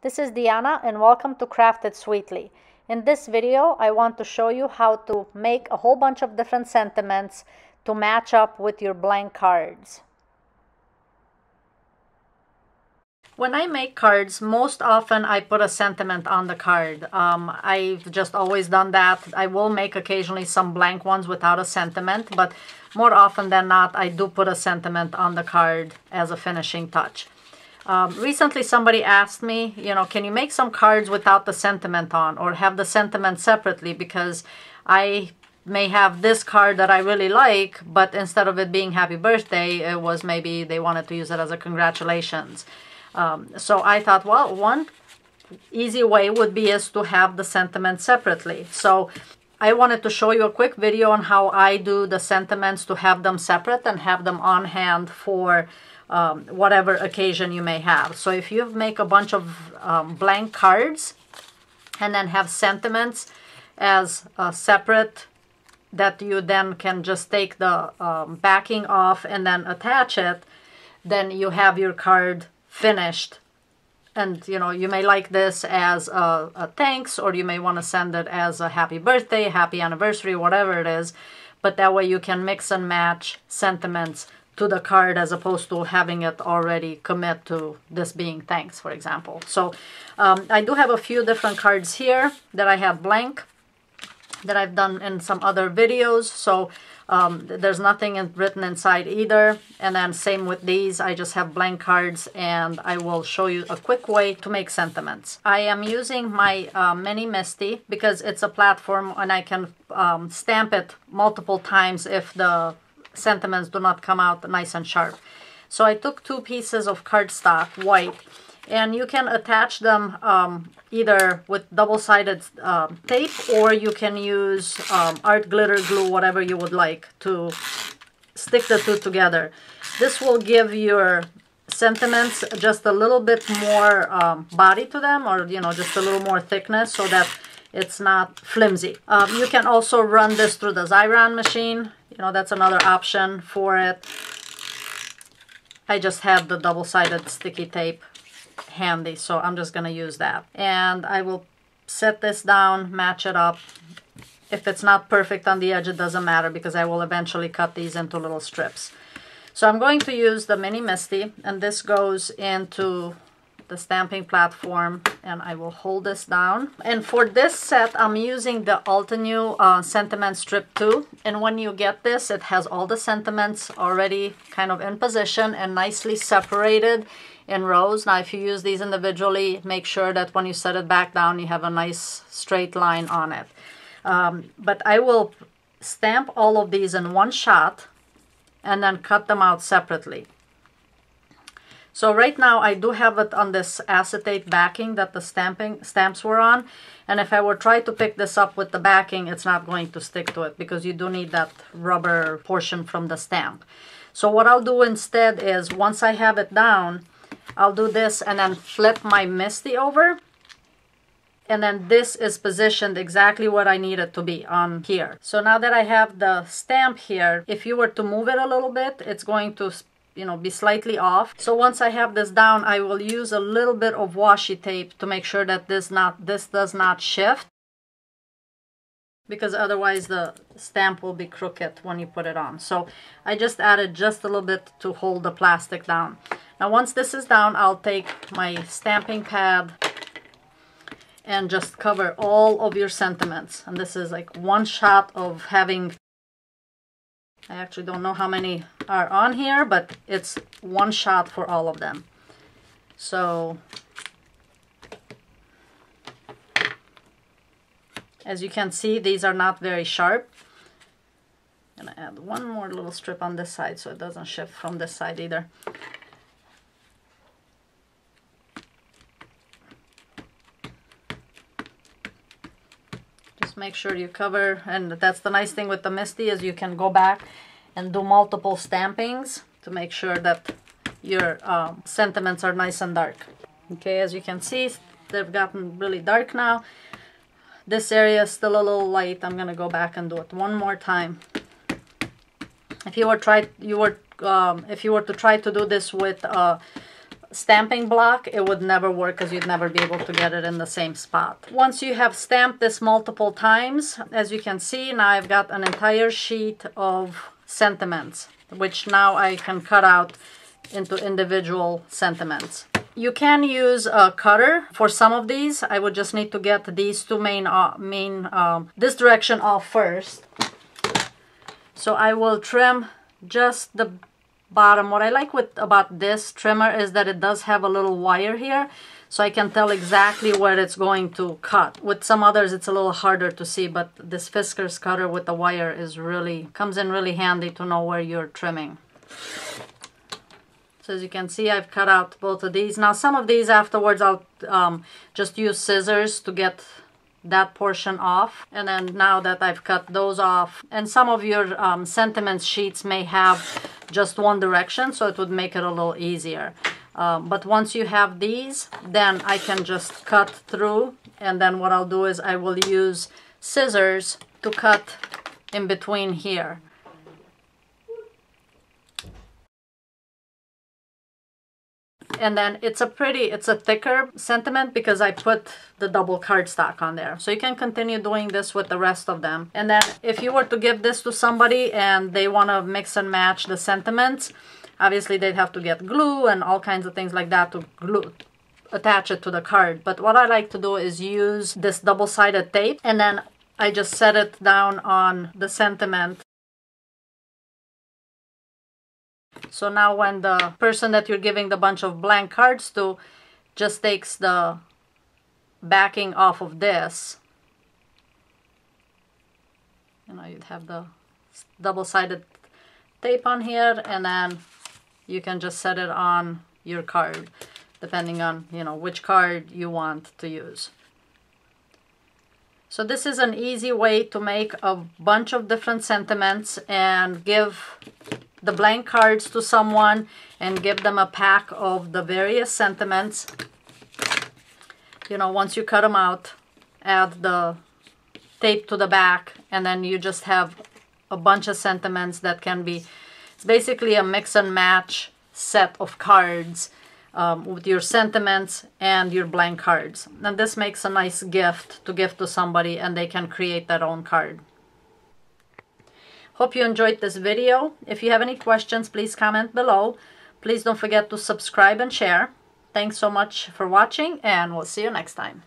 This is Diana and welcome to Craft It Sweetly. In this video, I want to show you how to make a whole bunch of different sentiments to match up with your blank cards. When I make cards, most often I put a sentiment on the card. I've just always done that. I will make occasionally some blank ones without a sentiment, but more often than not, I do put a sentiment on the card as a finishing touch. Recently somebody asked me, can you make some cards without the sentiment on or have the sentiment separately, because I may have this card that I really like, but instead of it being happy birthday, it was maybe they wanted to use it as a congratulations. So I thought, well, one easy way would be is to have the sentiment separately. So I wanted to show you a quick video on how I do the sentiments to have them separate and have them on hand for whatever occasion you may have. So if you make a bunch of blank cards and then have sentiments as separate, that you then can just take the backing off and then attach it, then you have your card finished. And you may like this as a thanks, or you may want to send it as a happy birthday, happy anniversary, whatever it is. But that way you can mix and match sentiments to the card as opposed to having it already commit to this being thanks, for example. So I do have a few different cards here that I have blank that I've done in some other videos. So there's nothing written inside either. And then same with these, I just have blank cards, and I will show you a quick way to make sentiments. I am using my mini Misti because it's a platform and I can stamp it multiple times if the sentiments do not come out nice and sharp. So I took 2 pieces of cardstock, white, and you can attach them either with double-sided tape, or you can use art glitter glue, whatever you would like, to stick the 2 together. This will give your sentiments just a little bit more body to them, or just a little more thickness, so that it's not flimsy. You can also run this through the Xyron machine. That's another option for it. I just have the double-sided sticky tape handy, so I'm just going to use that. And I will set this down, match it up. If it's not perfect on the edge, it doesn't matter, because I will eventually cut these into little strips. So I'm going to use the mini Misti, and this goes into the stamping platform, and I will hold this down. And for this set, I'm using the Altenew Sentiment Strip 2. And when you get this, it has all the sentiments already kind of in position and nicely separated in rows. Now, if you use these individually, make sure that when you set it back down, you have a nice straight line on it. But I will stamp all of these in one shot and then cut them out separately. So right now I do have it on this acetate backing that the stamps were on, and if I were try to pick this up with the backing, it's not going to stick to it, because you do need that rubber portion from the stamp. So what I'll do instead is, once I have it down, I'll do this and then flip my Misti over, and then this is positioned exactly what I need it to be on here. So now that I have the stamp here, if you were to move it a little bit, it's going to be slightly off. So once I have this down, I will use a little bit of washi tape to make sure that this does not shift, because otherwise the stamp will be crooked when you put it on. So I just added just a little bit to hold the plastic down. Now once this is down, I'll take my stamping pad and just cover all of your sentiments. And this is like one shot of having, I actually don't know how many are on here, but it's one shot for all of them. So as you can see, these are not very sharp. I'm gonna add one more little strip on this side so it doesn't shift from this side either. Just make sure you cover, and that's the nice thing with the Misti, is you can go back and do multiple stampings to make sure that your sentiments are nice and dark. Okay, as you can see, they've gotten really dark now. This area is still a little light. I'm gonna go back and do it one more time. If you were to try to do this with stamping block, it would never work because you'd never be able to get it in the same spot. Once you have stamped this multiple times, as you can see, now I've got an entire sheet of sentiments, which now I can cut out into individual sentiments. You can use a cutter for some of these. I would just need to get these two this direction off first. So I will trim just the bottom. What I like about this trimmer is that it does have a little wire here, so I can tell exactly where it's going to cut. With some others it's a little harder to see, but this Fiskars cutter with the wire comes in really handy to know where you're trimming. So as you can see, I've cut out both of these. Now some of these afterwards I'll just use scissors to get that portion off. And then now that I've cut those off, and some of your sentiment sheets may have just one direction, so it would make it a little easier. But once you have these, then I can just cut through, and then what I'll do is I will use scissors to cut in between here. And then it's a thicker sentiment because I put the double cardstock on there. So you can continue doing this with the rest of them. And then if you were to give this to somebody and they want to mix and match the sentiments, obviously they'd have to get glue and all kinds of things like that to attach it to the card. But what I like to do is use this double-sided tape, and then I just set it down on the sentiment. So now when the person that you're giving the bunch of blank cards to just takes the backing off of this, you'd have the double-sided tape on here, and then you can just set it on your card depending on which card you want to use. So this is an easy way to make a bunch of different sentiments and give the blank cards to someone and give them a pack of the various sentiments. Once you cut them out, add the tape to the back, and then you just have a bunch of sentiments that can be, it's basically a mix and match set of cards with your sentiments and your blank cards. And this makes a nice gift to give to somebody, and they can create their own card. Hope you enjoyed this video. If you have any questions, please comment below. Please don't forget to subscribe and share. Thanks so much for watching, and we'll see you next time.